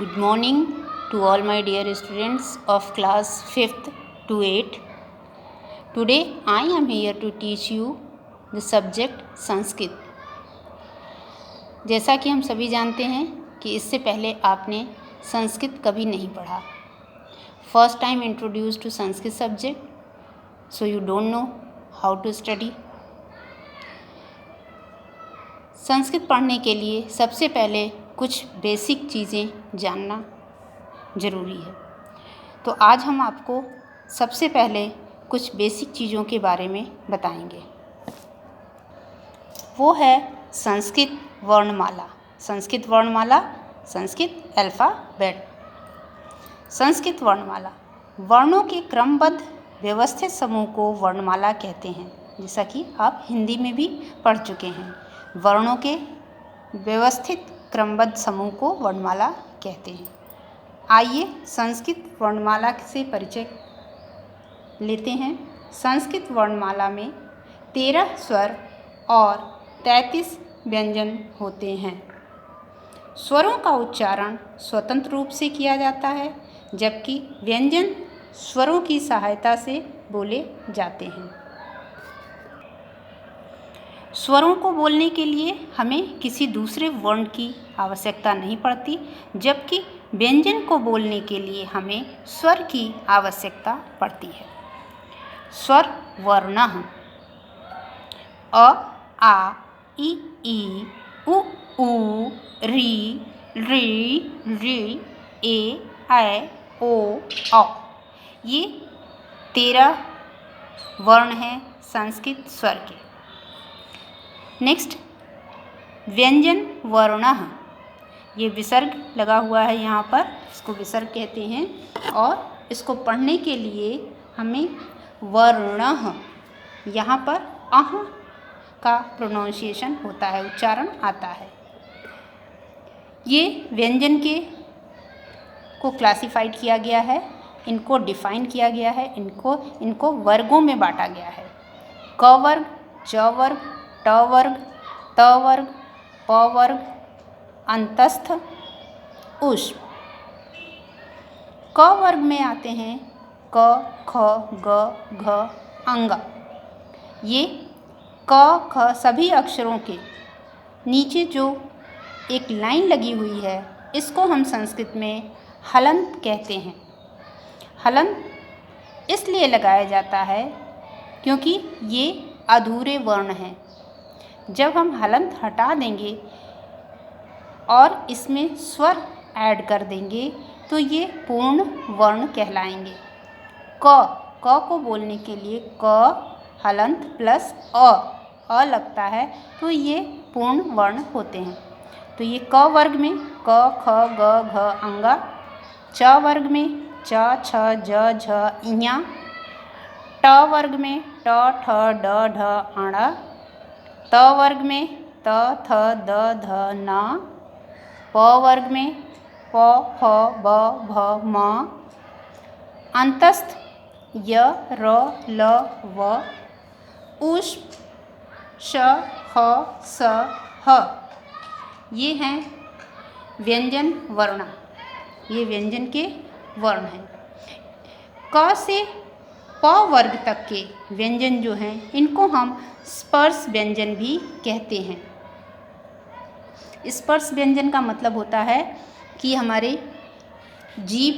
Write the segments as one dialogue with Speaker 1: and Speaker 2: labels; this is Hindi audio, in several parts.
Speaker 1: Good morning to all my dear students of class 5th to 8th. Today I am here to teach you the subject Sanskrit. जैसा कि हम सभी जानते हैं कि इससे पहले आपने संस्कृत कभी नहीं पढ़ा. First time introduced to Sanskrit subject, so you don't know how to study. Sanskrit पढ़ने के लिए सबसे पहले कुछ बेसिक चीज़ें जानना ज़रूरी है. तो आज हम आपको सबसे पहले कुछ बेसिक चीज़ों के बारे में बताएंगे. वो है संस्कृत वर्णमाला. संस्कृत वर्णमाला, संस्कृत अल्फ़ाबेट. संस्कृत वर्णमाला वर्णों के क्रमबद्ध व्यवस्थित समूह को वर्णमाला कहते हैं. जैसा कि आप हिंदी में भी पढ़ चुके हैं. वर्णों के व्यवस्थित क्रमबद्ध समूह को वर्णमाला कहते हैं. आइए संस्कृत वर्णमाला से परिचय लेते हैं. संस्कृत वर्णमाला में 13 स्वर और 33 व्यंजन होते हैं. स्वरों का उच्चारण स्वतंत्र रूप से किया जाता है, जबकि व्यंजन स्वरों की सहायता से बोले जाते हैं. स्वरों को बोलने के लिए हमें किसी दूसरे वर्ण की आवश्यकता नहीं पड़ती, जबकि व्यंजन को बोलने के लिए हमें स्वर की आवश्यकता पड़ती है. स्वर वर्णः अ, आ, इ, उ, ऊ, ऋ, ऋ, ए, ऐ, ओ, औ. ये 13 वर्ण हैं संस्कृत स्वर के. नेक्स्ट व्यंजन वर्णः. ये विसर्ग लगा हुआ है यहाँ पर, इसको विसर्ग कहते हैं. और इसको पढ़ने के लिए हमें वर्णः, यहाँ पर अह का प्रोनाउंसिएशन होता है, उच्चारण आता है. ये व्यंजन को क्लासिफाइड किया गया है, इनको डिफाइन किया गया है, इनको वर्गों में बांटा गया है. क वर्ग, च वर्ग, ट वर्ग, त वर्ग, प वर्ग, अंतस्थ, उष्म. क वर्ग में आते हैं क, ख, ग, घ, अंग. ये क, ख सभी अक्षरों के नीचे जो एक लाइन लगी हुई है, इसको हम संस्कृत में हलंत कहते हैं. हलंत इसलिए लगाया जाता है क्योंकि ये अधूरे वर्ण हैं. जब हम हलंत हटा देंगे और इसमें स्वर ऐड कर देंगे तो ये पूर्ण वर्ण कहलाएंगे. क को बोलने के लिए क हलंत प्लस अ लगता है, तो ये पूर्ण वर्ण होते हैं. तो ये क वर्ग में क, ख, ग, घ, अंगा. च वर्ग में च, छ, ज, झ, इञा. ट वर्ग में ट, ठ, ड, ढ, अण. त वर्ग में त, थ, द, ध, न. प वर्ग में प, फ, ब, भ, म. अंतस्थ य, र, ल, व. उष्म श, ह, स, ह. ये हैं व्यंजन वर्ण. ये व्यंजन के वर्ण हैं. क से प वर्ग तक के व्यंजन जो हैं, इनको हम स्पर्श व्यंजन भी कहते हैं. स्पर्श व्यंजन का मतलब होता है कि हमारे जीभ,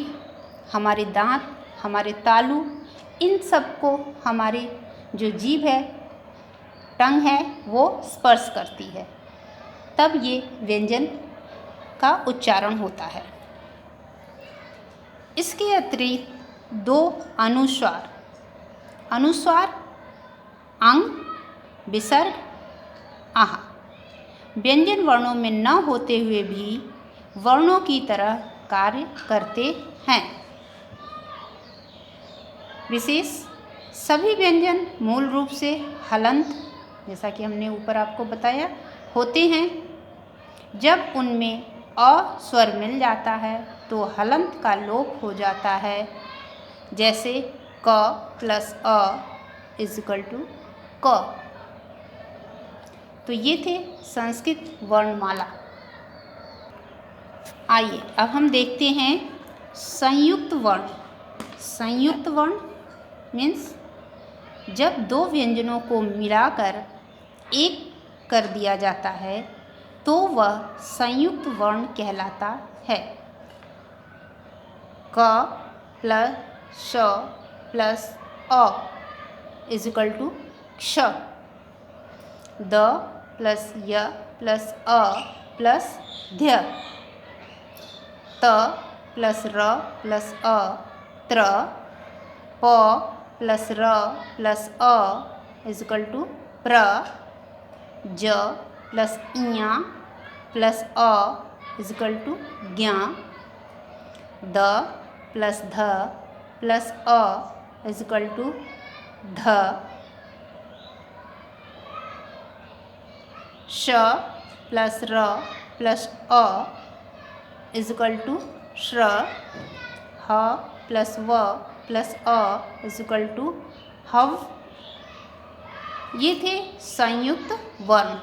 Speaker 1: हमारे दांत, हमारे तालू, इन सबको हमारे जो जीभ है, टंग है, वो स्पर्श करती है, तब ये व्यंजन का उच्चारण होता है. इसके अतिरिक्त 2 अनुस्वार अंग, विसर्ग, आह व्यंजन वर्णों में न होते हुए भी वर्णों की तरह कार्य करते हैं. विशेष सभी व्यंजन मूल रूप से हलंत, जैसा कि हमने ऊपर आपको बताया, होते हैं. जब उनमें अ स्वर मिल जाता है तो हलंत का लोप हो जाता है. जैसे क प्लस अ इक्वल टू क. तो ये थे संस्कृत वर्णमाला. आइए अब हम देखते हैं संयुक्त वर्ण। संयुक्त वर्ण मीन्स जब दो व्यंजनों को मिलाकर एक कर दिया जाता है तो वह संयुक्त वर्ण कहलाता है। क प्लस श प्लस अ इज इक्वल टू क्ष। द प्लस य प्लस अ प्लस ध्य। त प्लस र प्लस अ त्र। प प्लस र प्लस अ इज इक्वल टू प्र। ज प्लस इया प्लस अ इज इक्वल टू ज्ञ। द प्लस ध प्लस अ इज इक्वल टू ध। श प्लस र प्लस अ इज इक्वल टू श्र। ह प्लस व प्लस अ इज इक्वल टू हव। ये थे संयुक्त वर्ण।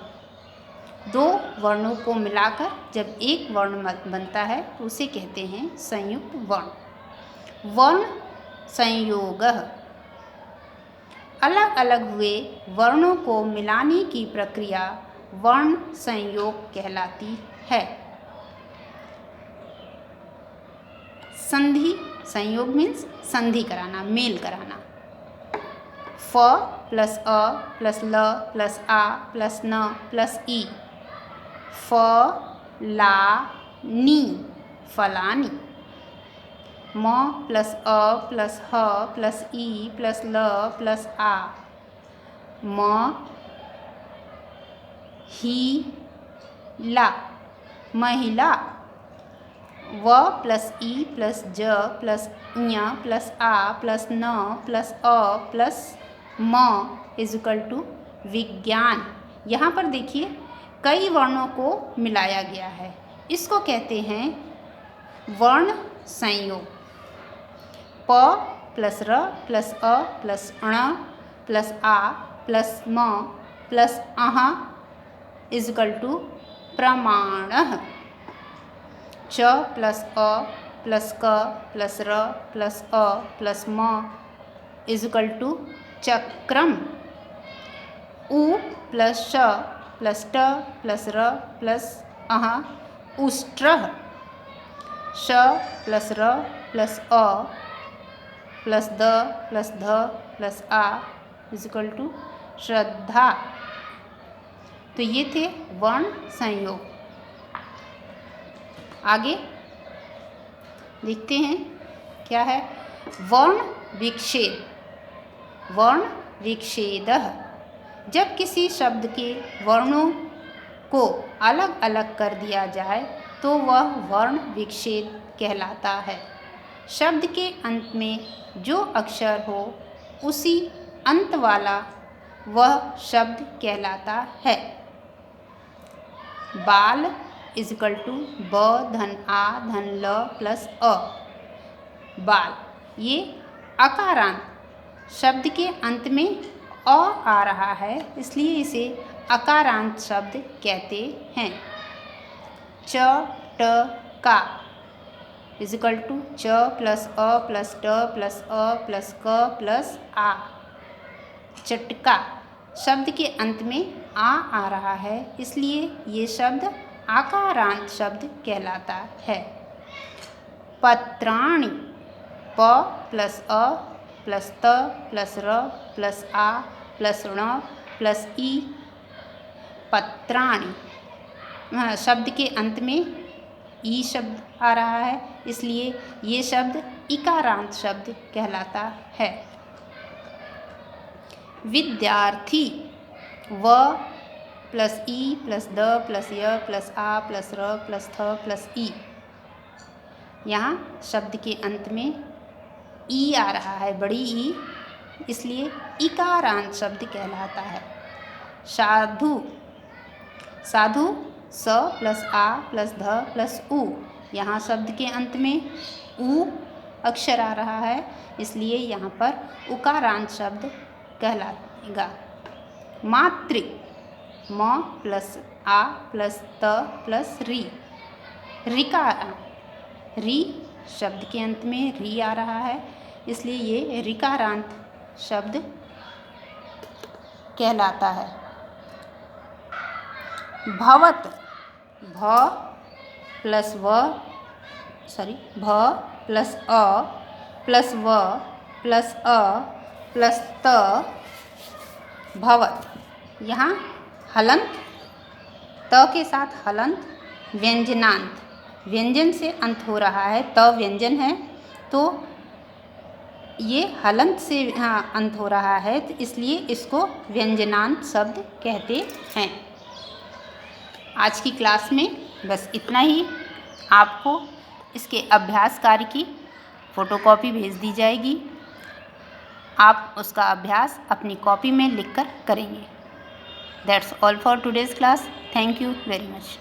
Speaker 1: दो वर्णों को मिलाकर जब एक वर्ण बनता है तो उसे कहते हैं संयुक्त वर्ण। वर्ण संयोगः अलग अलग हुए वर्णों को मिलाने की प्रक्रिया वर्ण संयोग कहलाती है। संधि संयोग मीन्स संधि कराना, मेल कराना। फ प्लस अ प्लस ल प्लस आ प्लस न प्लस ई। फ ला नी फलानी। म प्लस अ प्लस ह प्लस ई प्लस ल प्लस आ। म ही ला महिला। व प्लस ई प्लस ज प्लस ञ प्लस आ प्लस न प्लस अ प्लस म इज इक्वल टू विज्ञान। यहाँ पर देखिए कई वर्णों को मिलाया गया है, इसको कहते हैं वर्ण संयोग। प प्लस र प्लस अ प्लस ण प्लस आ प्लस म प्लस अह इज इक्वल टू प्रमाणः। च प्लस अ प्लस क प्लस र प्लस अ प्लस म इज इक्वल टू चक्रम। उ प्लस श प्लस ट प्लस र प्लस अह उष्ट्रः। श प्लस र प्लस अ प्लस द प्लस ध प्लस आ इज इक्वल टू श्रद्धा। तो ये थे वर्ण संयोग। आगे देखते हैं क्या है वर्ण विच्छेद। वर्ण विच्छेदः जब किसी शब्द के वर्णों को अलग अलग कर दिया जाए तो वह वर्ण विच्छेद कहलाता है। शब्द के अंत में जो अक्षर हो उसी अंत वाला वह शब्द कहलाता है। बाल इज इक्वल टू ब धन आ धन ल प्लस अ। बाल ये अकारांत, शब्द के अंत में अ आ रहा है इसलिए इसे अकारांत शब्द कहते हैं। च ट का इज इक्वल टू च प्लस अ प्लस ट प्लस अ प्लस क प्लस आ। चटका शब्द के अंत में आ रहा है इसलिए ये शब्द आकारांत शब्द कहलाता है। पत्राणि प प्लस अ प्लस त प्लस र प्लस आ प्लस ण प्लस ई। पत्राणि शब्द के अंत में ई शब्द आ रहा है इसलिए ये शब्द इकारांत शब्द कहलाता है। विद्यार्थी व प्लस ई प्लस द प्लस य प्लस आ प्लस र प्लस थ प्लस ई। यहाँ शब्द के अंत में ई आ रहा है, बड़ी ई, इसलिए इकारांत शब्द कहलाता है। साधु साधु स प्लस आ प्लस ध प्लस उ। यहाँ शब्द के अंत में उ अक्षर आ रहा है इसलिए यहाँ पर उकारांत शब्द कहलाएगा। मातृ म प्लस आ प्लस त प्लस री। ऋकार री शब्द के अंत में री आ रहा है, इसलिए ये ऋकारांत शब्द कहलाता है। भवत, भ प्लस अ प्लस व प्लस अ प्लस त भवत। यहाँ हलंत, त के साथ हलंत, व्यंजनांत, व्यंजन से अंत हो रहा है, त व्यंजन है तो ये हलंत से अंत हो रहा है, तो इसलिए इसको व्यंजनांत शब्द कहते हैं। आज की क्लास में बस इतना ही। आपको इसके अभ्यास कार्य की फ़ोटोकॉपी भेज दी जाएगी। आप उसका अभ्यास अपनी कॉपी में लिखकर करेंगे। That's all for today's class. Thank you very much.